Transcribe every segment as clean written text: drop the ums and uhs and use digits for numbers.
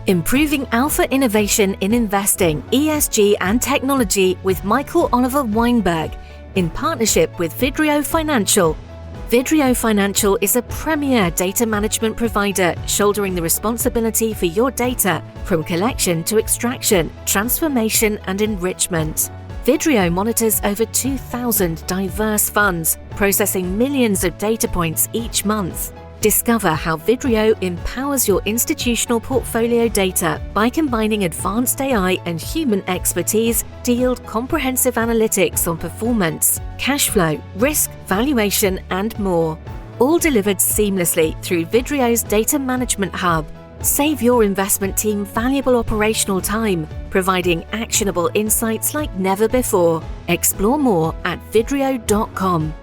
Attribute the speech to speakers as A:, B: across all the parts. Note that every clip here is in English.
A: Improving alpha innovation in investing, ESG and technology with Michael Oliver Weinberg in partnership with Vidrio Financial. Vidrio Financial is a premier data management provider shouldering the responsibility for your data from collection to extraction, transformation and enrichment. Vidrio monitors over 2,000 diverse funds, processing millions of data points each month. Discover how Vidrio empowers your institutional portfolio data by combining advanced AI and human expertise to yield comprehensive analytics on performance, cash flow, risk, valuation, and more. All delivered seamlessly through Vidrio's Data Management Hub. Save your investment team valuable operational time, providing actionable insights like never before. Explore more at vidrio.com.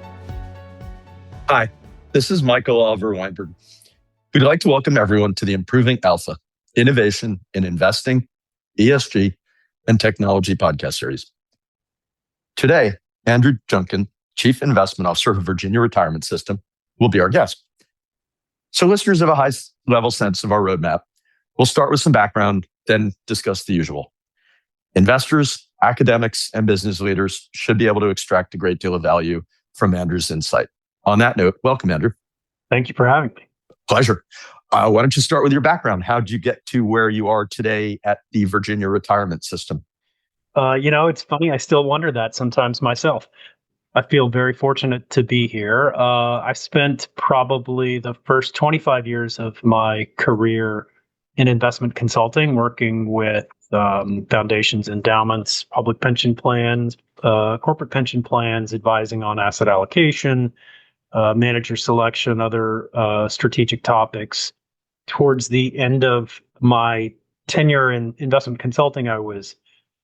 B: Hi. This is Michael Oliver Weinberg. We'd like to welcome everyone to the Improving Alpha, Innovation in Investing, ESG, and Technology podcast series. Today, Andrew Junkin, Chief Investment Officer of Virginia Retirement System, will be our guest. So listeners have a high-level sense of our roadmap. We'll start with some background, then discuss the usual. Investors, academics, and business leaders should be able to extract a great deal of value from Andrew's insight. On that note, welcome, Andrew.
C: Thank you for having me.
B: Pleasure. Why don't you start with your background? How did you get to where you are today at the Virginia Retirement System?
C: It's funny. I still wonder that sometimes myself. I feel very fortunate to be here. I spent probably the first 25 years of my career in investment consulting, working with foundations, endowments, public pension plans, corporate pension plans, advising on asset allocation, manager selection, other strategic topics. Towards the end of my tenure in investment consulting, I was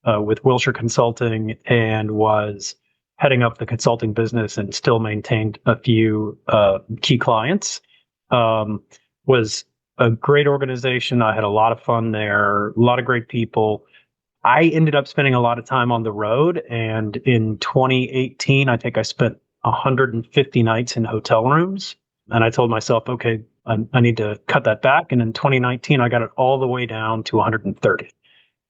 C: with Wilshire Consulting and was heading up the consulting business and still maintained a few key clients. Was a great organization. I had a lot of fun there, a lot of great people. I ended up spending a lot of time on the road, and in 2018, I think I spent 150 nights in hotel rooms. And I told myself, okay, I need to cut that back. And in 2019, I got it all the way down to 130.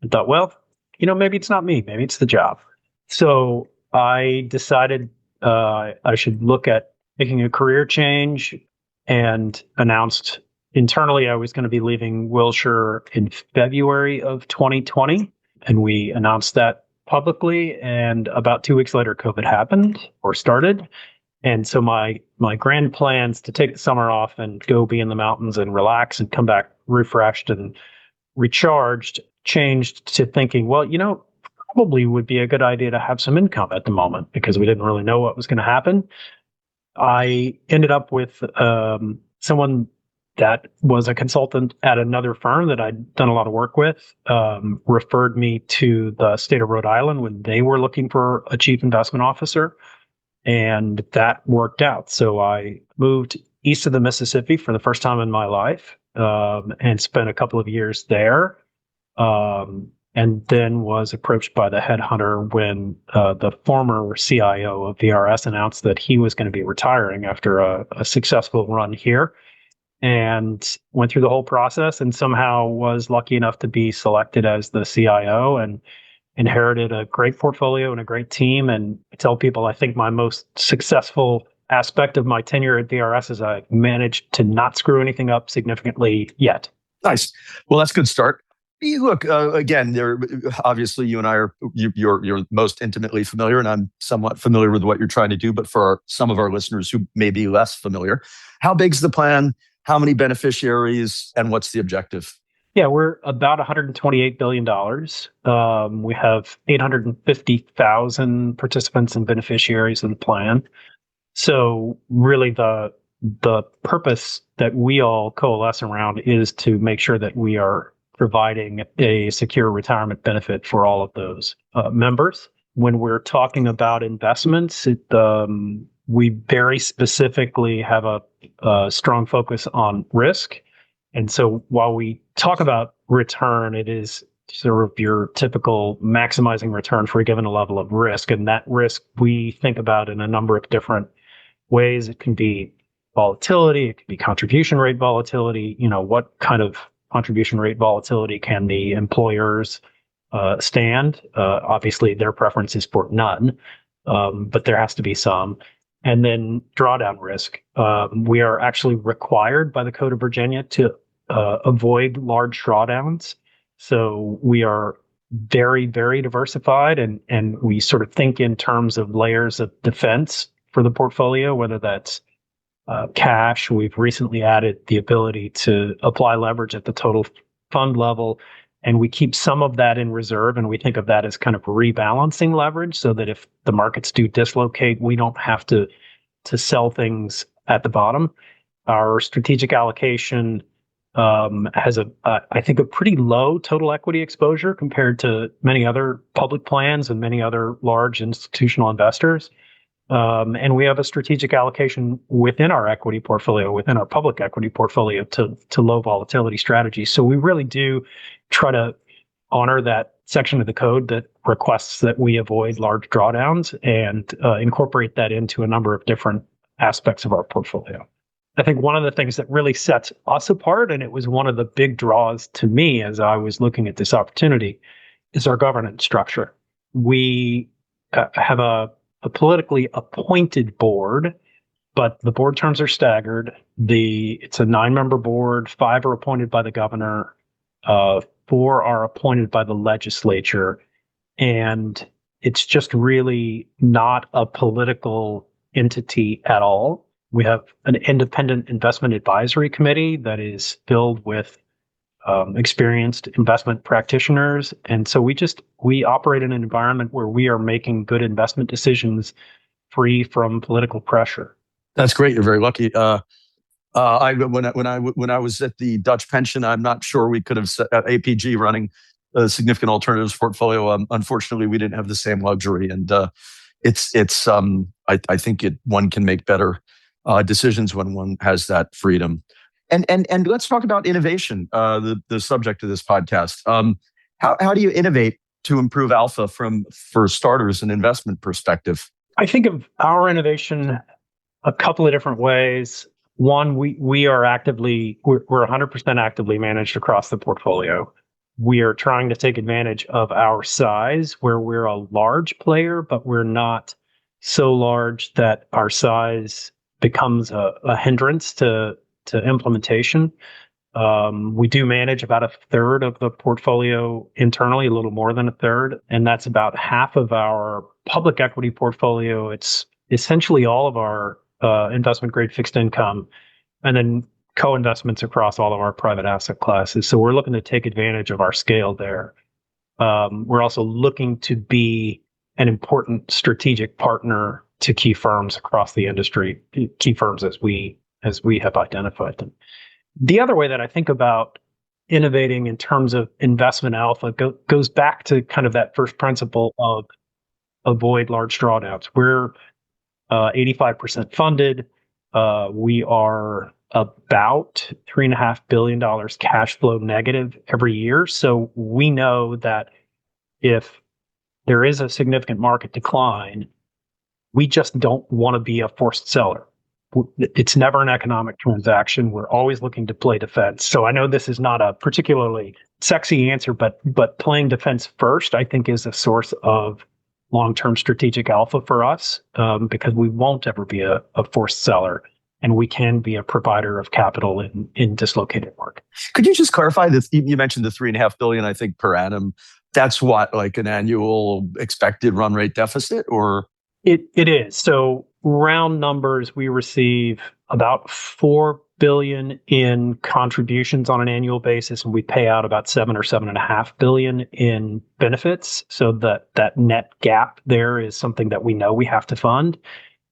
C: I thought, well, maybe it's not me. Maybe it's the job. So I decided I should look at making a career change and announced internally I was going to be leaving Wilshire in February of 2020. And we announced that publicly, and about 2 weeks later, COVID happened or started. And so my grand plans to take the summer off and go be in the mountains and relax and come back refreshed and recharged changed to thinking, well, probably would be a good idea to have some income at the moment because we didn't really know what was going to happen. I ended up with someone that was a consultant at another firm that I'd done a lot of work with, referred me to the State of Rhode Island when they were looking for a chief investment officer, and that worked out. So I moved east of the Mississippi for the first time in my life, and spent a couple of years there, and then was approached by the headhunter when the former CIO of VRS announced that he was going to be retiring after a successful run here. And went through the whole process and somehow was lucky enough to be selected as the CIO and inherited a great portfolio and a great team. And I tell people, I think my most successful aspect of my tenure at VRS is I managed to not screw anything up significantly yet.
B: Nice. Well, that's a good start. Look, again, obviously you and I you're most intimately familiar, and I'm somewhat familiar with what you're trying to do. But for some of our listeners who may be less familiar, how big's the plan? How many beneficiaries, and what's the objective?
C: Yeah, we're about $128 billion. We have 850,000 participants and beneficiaries in the plan. So really the purpose that we all coalesce around is to make sure that we are providing a secure retirement benefit for all of those members. When we're talking about investments, we very specifically have a strong focus on risk. And so while we talk about return, it is sort of your typical maximizing return for a given level of risk. And that risk we think about in a number of different ways. It can be volatility, it can be contribution rate volatility, what kind of contribution rate volatility can the employers stand? Obviously, their preference is for none, but there has to be some. And then drawdown risk. We are actually required by the Code of Virginia to avoid large drawdowns. So we are very, very diversified, and we sort of think in terms of layers of defense for the portfolio, whether that's cash. We've recently added the ability to apply leverage at the total fund level, and we keep some of that in reserve, and we think of that as kind of rebalancing leverage so that if the markets do dislocate, we don't have to sell things at the bottom. Our strategic allocation has I think a pretty low total equity exposure compared to many other public plans and many other large institutional investors. And we have a strategic allocation within our equity portfolio, within our public equity portfolio to low volatility strategies. So we really do try to honor that section of the code that requests that we avoid large drawdowns and incorporate that into a number of different aspects of our portfolio. I think one of the things that really sets us apart, and it was one of the big draws to me as I was looking at this opportunity, is our governance structure. We have a politically appointed board, but the board terms are staggered. It's a 9-member board, 5 are appointed by the governor, 4 are appointed by the legislature, and it's just really not a political entity at all. We have an independent investment advisory committee that is filled with experienced investment practitioners. And so we operate in an environment where we are making good investment decisions free from political pressure.
B: That's great. You're very lucky. When I was at the Dutch pension, I'm not sure we could have set APG running a significant alternatives portfolio. Unfortunately, we didn't have the same luxury, and I think one can make better decisions when one has that freedom. And let's talk about innovation, the subject of this podcast. How do you innovate to improve alpha for starters, an investment perspective?
C: I think of our innovation a couple of different ways. One, we're 100% actively managed across the portfolio. We are trying to take advantage of our size, where we're a large player, but we're not so large that our size becomes a hindrance to implementation. We do manage about a third of the portfolio internally, a little more than a third, and that's about half of our public equity portfolio. It's essentially all of our investment grade fixed income, and then co-investments across all of our private asset classes. So we're looking to take advantage of our scale there. We're also looking to be an important strategic partner to key firms across the industry, key firms as we have identified them. The other way that I think about innovating in terms of investment alpha goes back to kind of that first principle of avoid large drawdowns. We're 85% funded. We are about $3.5 billion cash flow negative every year. So we know that if there is a significant market decline, we just don't want to be a forced seller. It's never an economic transaction. We're always looking to play defense. So I know this is not a particularly sexy answer, but playing defense first, I think, is a source of long-term strategic alpha for us, because we won't ever be a forced seller, and we can be a provider of capital in dislocated markets.
B: Could you just clarify this? You mentioned the $3.5 billion, I think, per annum. That's what, like an annual expected run rate deficit, or?
C: It is. So round numbers, we receive about $4 billion in contributions on an annual basis, and we pay out about $7 or $7.5 billion in benefits. So that net gap there is something that we know we have to fund.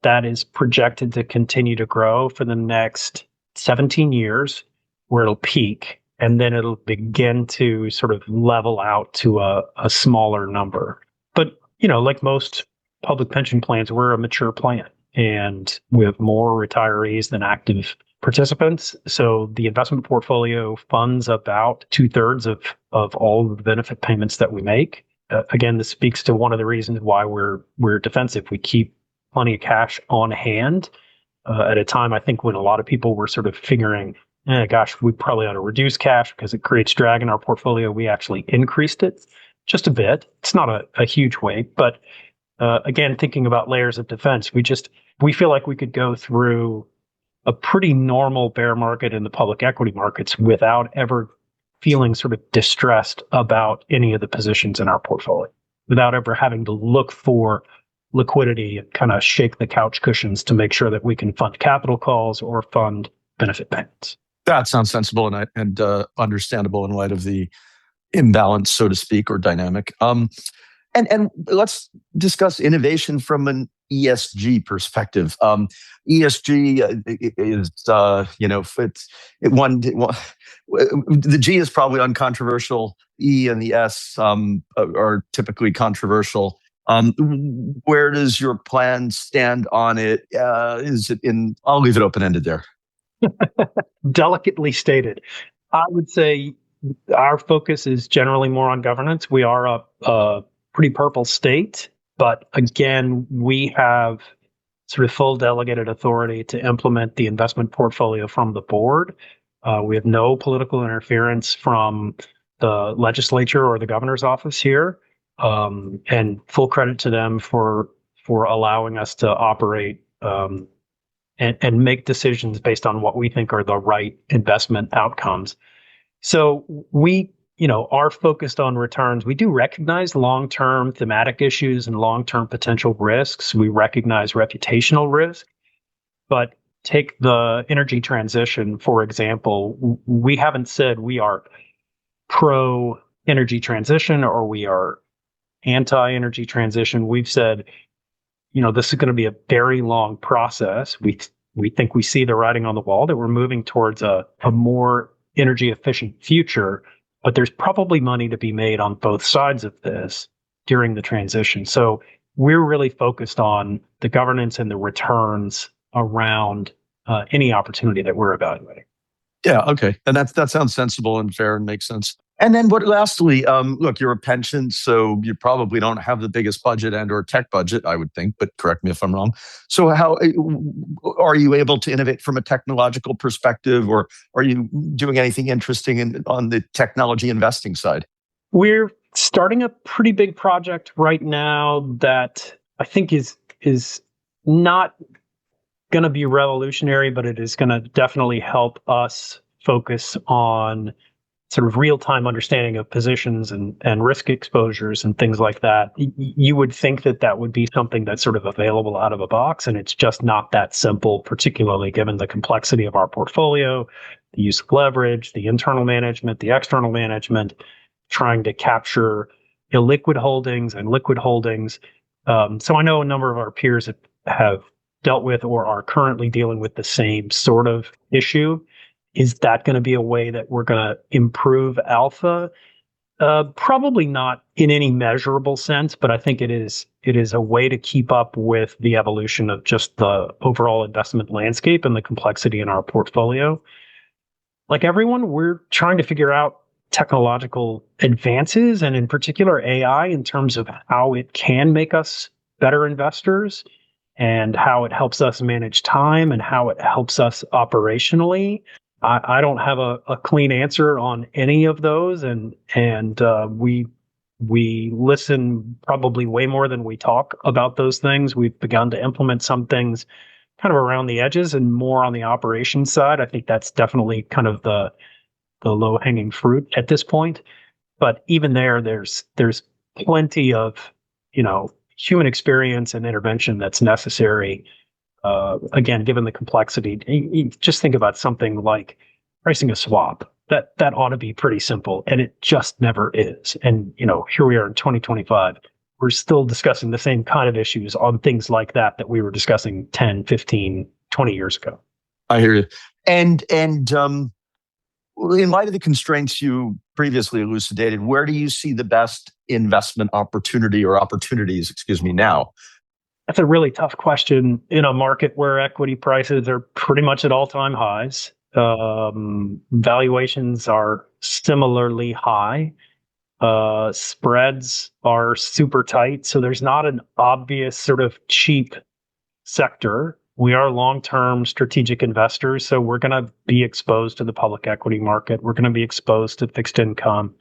C: That is projected to continue to grow for the next 17 years, where it'll peak, and then it'll begin to sort of level out to a smaller number. But, like most public pension plans, we're a mature plan, and we have more retirees than active participants. So the investment portfolio funds about 2/3 of all of the benefit payments that we make. Again, this speaks to one of the reasons why we're defensive. We keep plenty of cash on hand at a time, I think, when a lot of people were sort of figuring gosh, we probably ought to reduce cash because it creates drag in our portfolio. We actually increased it just a bit. It's not a huge way, but again, thinking about layers of defense, we feel like we could go through a pretty normal bear market in the public equity markets without ever feeling sort of distressed about any of the positions in our portfolio, without ever having to look for liquidity and kind of shake the couch cushions to make sure that we can fund capital calls or fund benefit payments.
B: That sounds sensible and understandable in light of the imbalance, so to speak, or dynamic. And let's discuss innovation from an ESG perspective. ESG is, the G is probably uncontroversial. E and the S are typically controversial. Where does your plan stand on it? Is it in? I'll leave it open ended there.
C: Delicately stated. I would say our focus is generally more on governance. We are a pretty purple state, but again, we have sort of full delegated authority to implement the investment portfolio from the board. We have no political interference from the legislature or the governor's office here, and full credit to them for allowing us to operate and make decisions based on what we think are the right investment outcomes. So we are focused on returns. We do recognize long-term thematic issues and long-term potential risks. We recognize reputational risk, but take the energy transition, for example. We haven't said we are pro-energy transition or we are anti-energy transition. We've said, this is going to be a very long process. We think we see the writing on the wall that we're moving towards a more energy efficient future, but there's probably money to be made on both sides of this during the transition. So we're really focused on the governance and the returns around any opportunity that we're evaluating.
B: Yeah, okay. And that sounds sensible and fair and makes sense. And then lastly, look, you're a pension, so you probably don't have the biggest budget and or tech budget, I would think, but correct me if I'm wrong. So how are you able to innovate from a technological perspective, or are you doing anything interesting on the technology investing side?
C: We're starting a pretty big project right now that I think is not going to be revolutionary, but it is going to definitely help us focus on sort of real-time understanding of positions and risk exposures and things like that. You would think that would be something that's sort of available out of a box, and it's just not that simple, particularly given the complexity of our portfolio, the use of leverage, the internal management, the external management, trying to capture illiquid holdings and liquid holdings. So I know a number of our peers have dealt with or are currently dealing with the same sort of issue. Is that going to be a way that we're going to improve alpha? Probably not in any measurable sense, but I think it is a way to keep up with the evolution of just the overall investment landscape and the complexity in our portfolio. Like everyone, we're trying to figure out technological advances, and in particular AI, in terms of how it can make us better investors and how it helps us manage time and how it helps us operationally. I don't have a clean answer on any of those, and we listen probably way more than we talk about those things. We've begun to implement some things kind of around the edges and more on the operations side. I think that's definitely kind of the low-hanging fruit at this point. But even there's plenty of human experience and intervention that's necessary. Again, given the complexity, you just think about something like pricing a swap. That ought to be pretty simple, and it just never is. And here we are in 2025. We're still discussing the same kind of issues on things like that we were discussing 10, 15, 20 years ago.
B: I hear you. And in light of the constraints you previously elucidated, where do you see the best investment opportunity or opportunities, now?
C: That's a really tough question in a market where equity prices are pretty much at all-time highs. Valuations are similarly high. Spreads are super tight. So there's not an obvious sort of cheap sector. We are long-term strategic investors, so we're going to be exposed to the public equity market. We're going to be exposed to fixed income.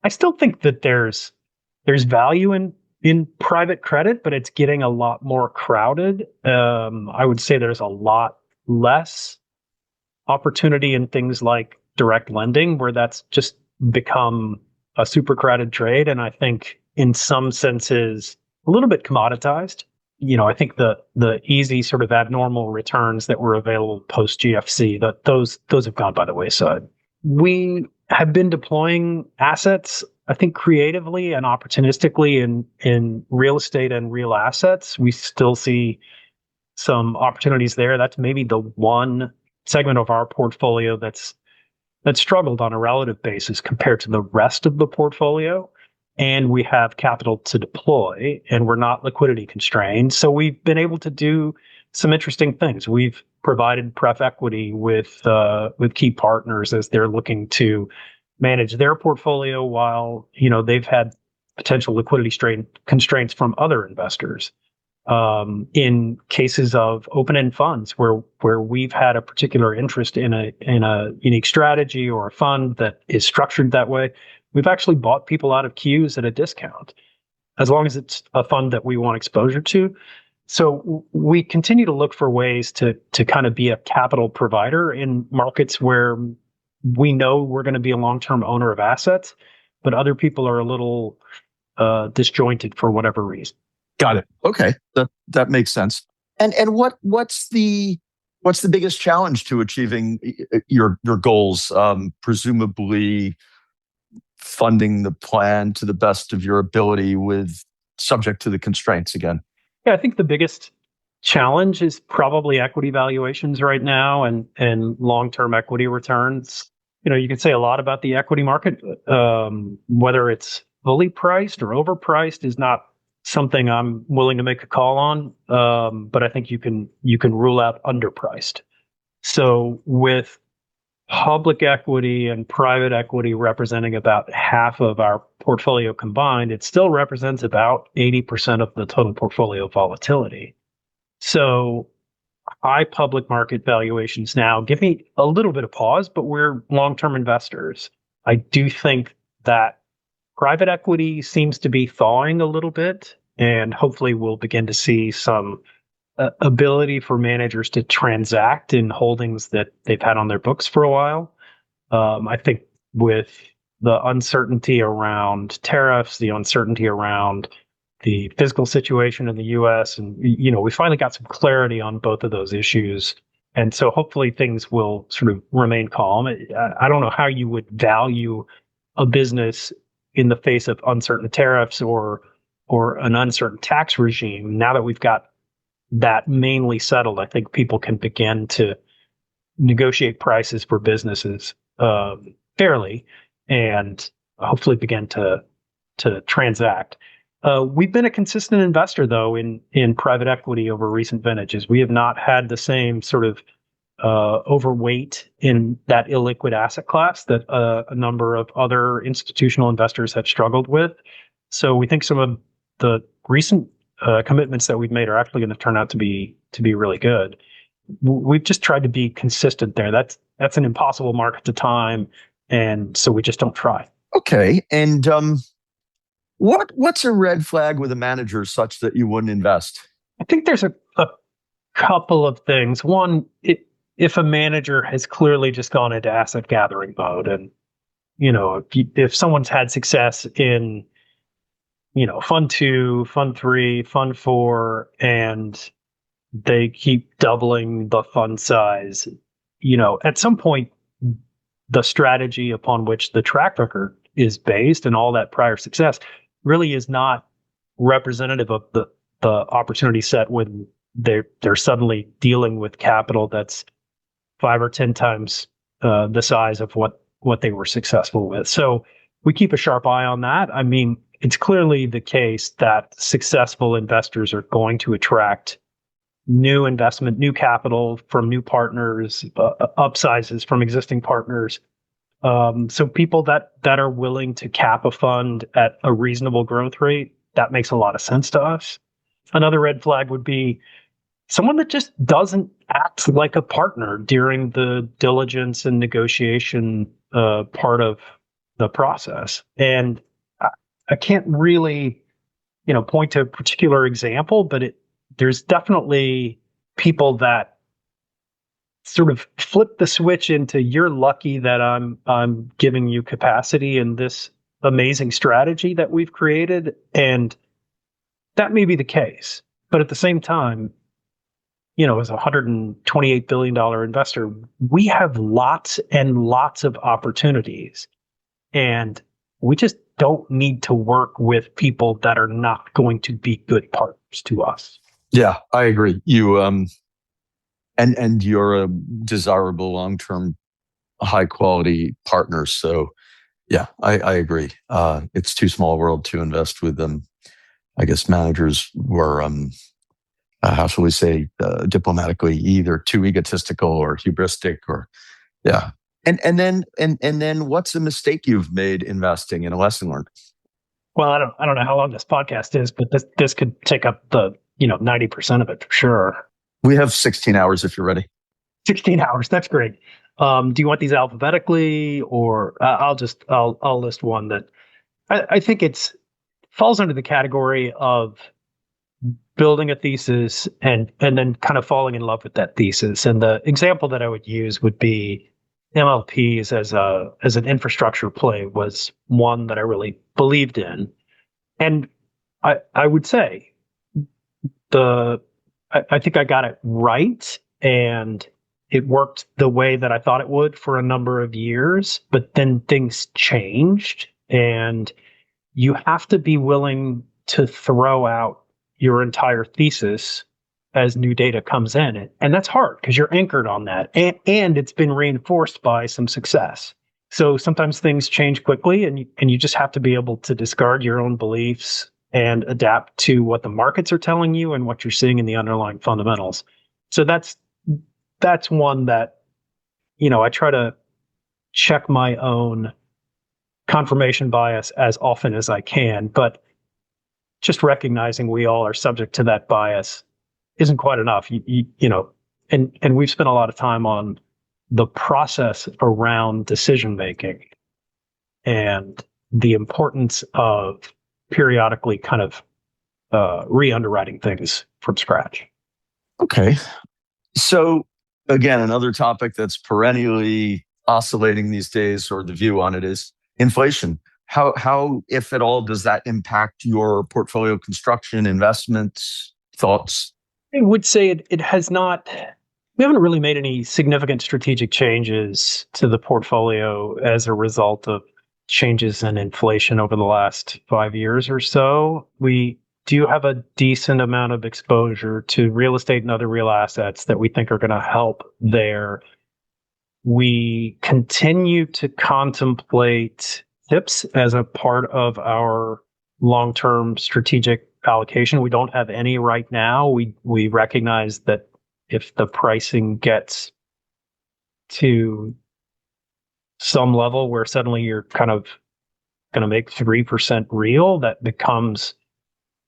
C: I still think that there's value in private credit, but it's getting a lot more crowded. I would say there's a lot less opportunity in things like direct lending, where that's just become a super crowded trade. And I think in some senses, a little bit commoditized. I think the easy sort of abnormal returns that were available post GFC, those have gone by the wayside. We have been deploying assets, I think, creatively and opportunistically in real estate and real assets. We still see some opportunities there. That's maybe the one segment of our portfolio that's struggled on a relative basis compared to the rest of the portfolio. And we have capital to deploy, and we're not liquidity constrained. So we've been able to do some interesting things. We've provided pref equity with key partners as they're looking to manage their portfolio while they've had potential liquidity constraints from other investors. In cases of open-end funds where we've had a particular interest in a unique strategy or a fund that is structured that way, we've actually bought people out of queues at a discount, as long as it's a fund that we want exposure to. So we continue to look for ways to kind of be a capital provider in markets where we know we're going to be a long-term owner of assets, but other people are a little disjointed for whatever reason.
B: Got it. Okay, that makes sense. And what's the biggest challenge to achieving your goals? Presumably, funding the plan to the best of your ability, with subject to the constraints again.
C: Yeah, I think the biggest challenge is probably equity valuations right now and long-term equity returns. You can say a lot about the equity market. Whether it's fully priced or overpriced is not something I'm willing to make a call on. But I think you can rule out underpriced. So with public equity and private equity representing about half of our portfolio combined, it still represents about 80% of the total portfolio volatility. So high public market valuations now give me a little bit of pause, but we're long-term investors. I do think that private equity seems to be thawing a little bit, and hopefully we'll begin to see some ability for managers to transact in holdings that they've had on their books for a while. I think with the uncertainty around tariffs, the uncertainty around the fiscal situation in the U.S., and we finally got some clarity on both of those issues, and so hopefully things will sort of remain calm. I don't know how you would value a business in the face of uncertain tariffs or an uncertain tax regime. Now that we've got that mainly settled, I think people can begin to negotiate prices for businesses fairly, and hopefully begin to transact. We've been a consistent investor, though, in private equity over recent vintages. We have not had the same sort of overweight in that illiquid asset class that a number of other institutional investors have struggled with. So we think some of the recent commitments that we've made are actually going to turn out to be really good. We've just tried to be consistent there. That's an impossible market to time, and so we just don't try.
B: Okay, and what's a red flag with a manager such that you wouldn't invest?
C: I think there's a couple of things. One, if a manager has clearly just gone into asset gathering mode, and if someone's had success in fund 2, fund 3, fund 4, and they keep doubling the fund size, at some point, the strategy upon which the track record is based and all that prior success really is not representative of the opportunity set when they're suddenly dealing with capital that's 5 or 10 times the size of what they were successful with. So we keep a sharp eye on that. I mean, it's clearly the case that successful investors are going to attract new investment, new capital from new partners, upsizes from existing partners. So people that are willing to cap a fund at a reasonable growth rate, that makes a lot of sense to us. Another red flag would be someone that just doesn't act like a partner during the diligence and negotiation part of the process. And I can't really, point to a particular example, but there's definitely people that sort of flip the switch into, you're lucky that I'm giving you capacity in this amazing strategy that we've created. And that may be the case. But at the same time, as a $128 billion investor, we have lots and lots of opportunities. And we just don't need to work with people that are not going to be good partners to us.
B: Yeah, I agree. You and you're a desirable long-term, high-quality partner. So, yeah, I agree. It's too small a world to invest with them. I guess managers were, how shall we say, diplomatically, either too egotistical or hubristic, or yeah. And then what's a mistake you've made investing in, a lesson learned?
C: Well, I don't know how long this podcast is, but this could take up the 90% of it for sure.
B: We have 16 hours if you're ready.
C: 16 hours. That's great. Do you want these alphabetically, or I'll list one that I think falls under the category of building a thesis and then kind of falling in love with that thesis. And the example that I would use would be MLPs as an infrastructure play was one that I really believed in. And I would say I think I got it right, and it worked the way that I thought it would for a number of years, but then things changed, and you have to be willing to throw out your entire thesis as new data comes in. And that's hard because you're anchored on that. And it's been reinforced by some success. So sometimes things change quickly, and you just have to be able to discard your own beliefs and adapt to what the markets are telling you and what you're seeing in the underlying fundamentals. So that's one that, I try to check my own confirmation bias as often as I can, but just recognizing we all are subject to that bias isn't quite enough. And we've spent a lot of time on the process around decision making and the importance of periodically kind of re-underwriting things from scratch.
B: Okay. So again, another topic that's perennially oscillating these days, or the view on it, is inflation. How, if at all, does that impact your portfolio construction, investments, thoughts?
C: I would say it has not. We haven't really made any significant strategic changes to the portfolio as a result of changes in inflation over the last 5 years or so. We do have a decent amount of exposure to real estate and other real assets that we think are going to help there. We continue to contemplate tips as a part of our long-term strategic allocation. We don't have any right now. We recognize that if the pricing gets to some level where suddenly you're kind of going to make 3% real, that becomes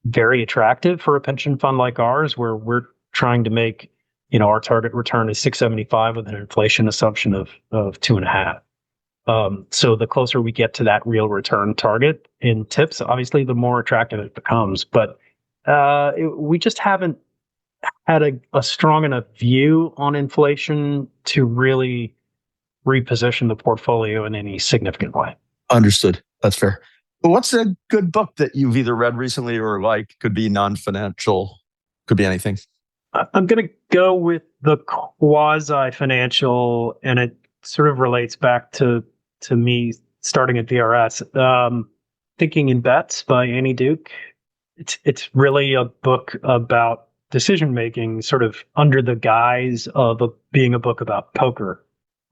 C: very attractive for a pension fund like ours, where we're trying to make, our target return is 675 with an inflation assumption of 2.5. So the closer we get to that real return target in tips, obviously the more attractive it becomes. But we just haven't had a strong enough view on inflation to really reposition the portfolio in any significant way.
B: Understood. That's fair. But what's a good book that you've either read recently or like? Could be non-financial, could be anything.
C: I'm going to go with the quasi-financial, and it sort of relates back to me starting at VRS. Thinking in Bets by Annie Duke. It's really a book about decision making, sort of under the guise of being a book about poker.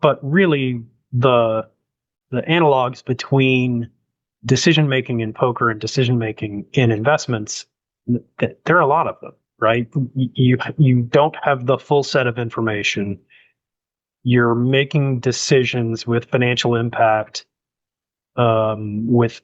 C: But really, the analogs between decision making in poker and decision making in investments, there are a lot of them, right? You don't have the full set of information. You're making decisions with financial impact, with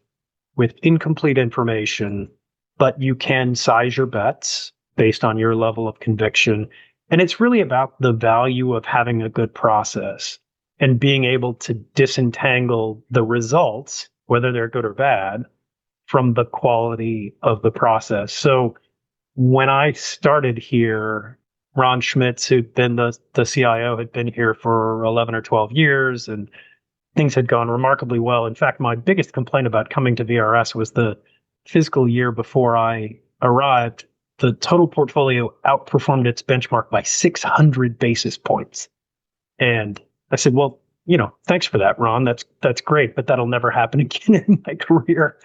C: incomplete information, but you can size your bets based on your level of conviction. And it's really about the value of having a good process and being able to disentangle the results, whether they're good or bad, from the quality of the process. So when I started here, Ron Schmitz, who'd been the CIO, had been here for 11 or 12 years, and things had gone remarkably well. In fact, my biggest complaint about coming to VRS was the fiscal year before I arrived, the total portfolio outperformed its benchmark by 600 basis points. And I said, well, thanks for that, Ron. That's great, but that'll never happen again in my career.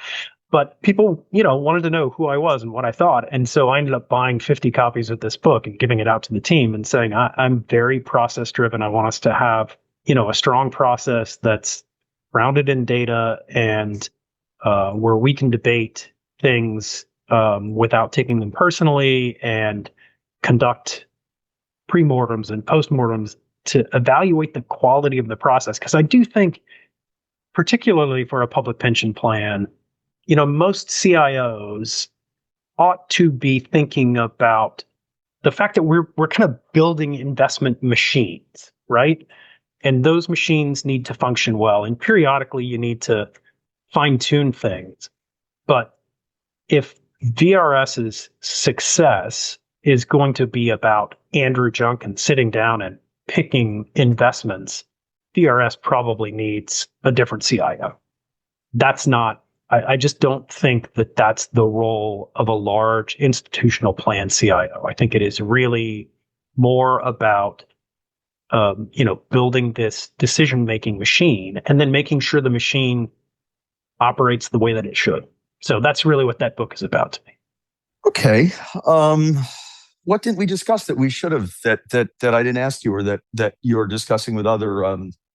C: But people, wanted to know who I was and what I thought. And so I ended up buying 50 copies of this book and giving it out to the team and saying, I'm very process driven. I want us to have, a strong process that's grounded in data and where we can debate things without taking them personally and conduct premortems and postmortems to evaluate the quality of the process. Because I do think, particularly for a public pension plan, most CIOs ought to be thinking about the fact that we're kind of building investment machines, right? And those machines need to function well. And periodically you need to fine tune things. But if VRS's success is going to be about Andrew Junkin sitting down and picking investments, VRS probably needs a different CIO. I just don't think that that's the role of a large institutional plan CIO. I think it is really more about, building this decision-making machine and then making sure the machine operates the way that it should. So that's really what that book is about to me.
B: Okay. What didn't we discuss that we should have, that I didn't ask you, or that you're discussing with other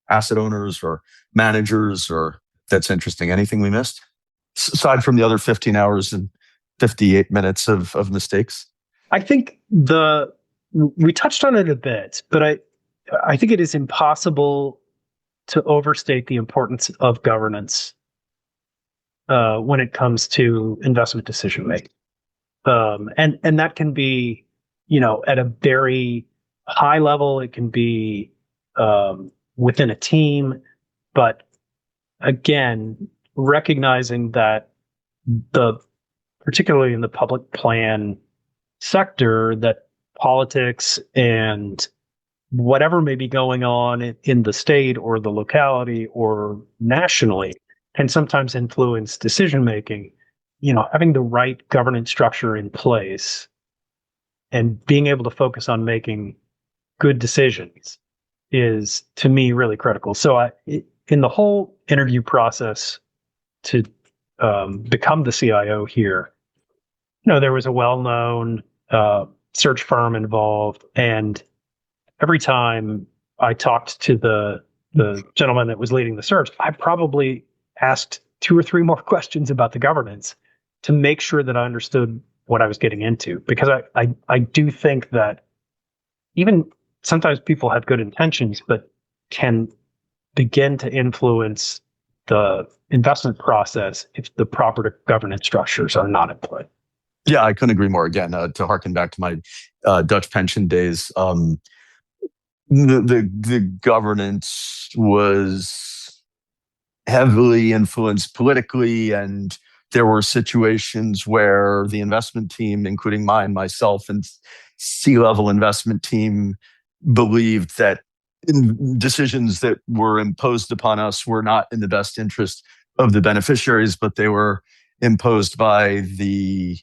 B: asset owners or managers, or that's interesting? Anything we missed? Aside from the other 15 hours and 58 minutes of mistakes?
C: I think we touched on it a bit, but I think it is impossible to overstate the importance of governance when it comes to investment decision making. And that can be, at a very high level, it can be within a team, but again, recognizing that particularly in the public plan sector, that politics and whatever may be going on in the state or the locality or nationally can sometimes influence decision making. Having the right governance structure in place and being able to focus on making good decisions is, to me, really critical. So in the whole interview process to become the CIO here, there was a well-known search firm involved, and every time I talked to the gentleman that was leading the search, I probably asked 2 or 3 more questions about the governance to make sure that I understood what I was getting into. Because I do think that even sometimes people have good intentions, but can begin to influence the investment process if the proper governance structures are not in place.
B: Yeah, I couldn't agree more. Again, to harken back to my Dutch pension days, the governance was heavily influenced politically, and there were situations where the investment team, including myself, and C-level investment team believed that decisions that were imposed upon us were not in the best interest of the beneficiaries, but they were imposed by the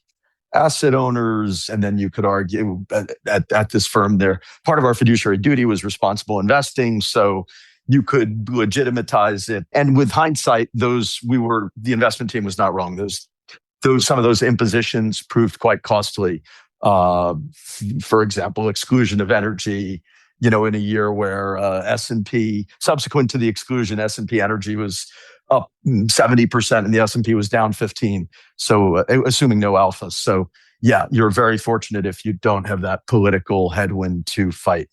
B: asset owners. And then you could argue at this firm there, part of our fiduciary duty was responsible investing. So you could legitimatize it. And with hindsight, the investment team was not wrong. Some of those impositions proved quite costly. For example, exclusion of energy, in a year where S&P, subsequent to the exclusion, S&P energy was up 70% and the S&P was down 15. So assuming no alpha. So yeah, you're very fortunate if you don't have that political headwind to fight.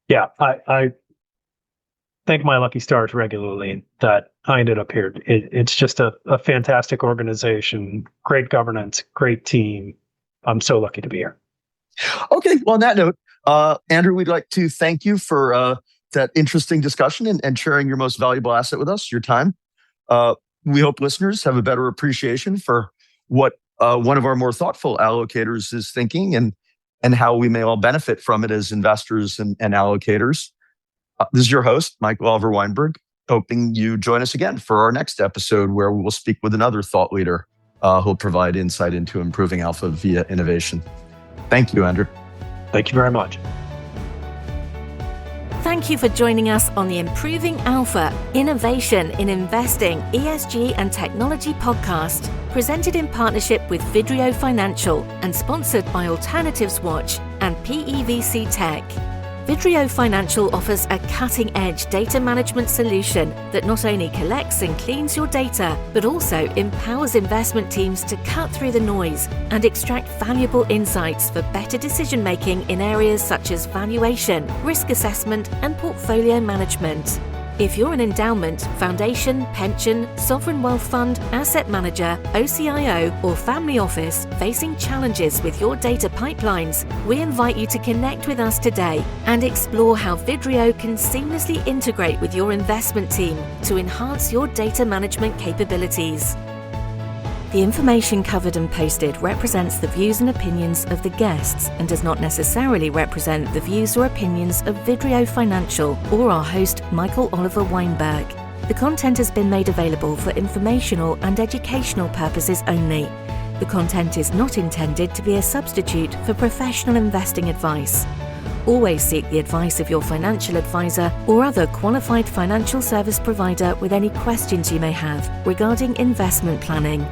C: Yeah, I thank my lucky stars regularly that I ended up here. It's just a fantastic organization, great governance, great team. I'm so lucky to be here.
B: Okay. Well, on that note, Andrew, we'd like to thank you for that interesting discussion and sharing your most valuable asset with us, your time. We hope listeners have a better appreciation for what one of our more thoughtful allocators is thinking and how we may all benefit from it as investors and allocators. This is your host, Michael Oliver Weinberg, hoping you join us again for our next episode where we will speak with another thought leader who'll provide insight into improving alpha via innovation. Thank you, Andrew.
C: Thank you very much.
A: Thank you for joining us on the Improving Alpha Innovation in Investing, ESG and Technology podcast, presented in partnership with Vidrio Financial and sponsored by Alternatives Watch and PEVC Tech. Vidrio Financial offers a cutting-edge data management solution that not only collects and cleans your data, but also empowers investment teams to cut through the noise and extract valuable insights for better decision-making in areas such as valuation, risk assessment, and portfolio management. If you're an endowment, foundation, pension, sovereign wealth fund, asset manager, OCIO, or family office facing challenges with your data pipelines, we invite you to connect with us today and explore how Vidrio can seamlessly integrate with your investment team to enhance your data management capabilities. The information covered and posted represents the views and opinions of the guests and does not necessarily represent the views or opinions of Vidrio Financial or our host, Michael Oliver Weinberg. The content has been made available for informational and educational purposes only. The content is not intended to be a substitute for professional investing advice. Always seek the advice of your financial advisor or other qualified financial service provider with any questions you may have regarding investment planning.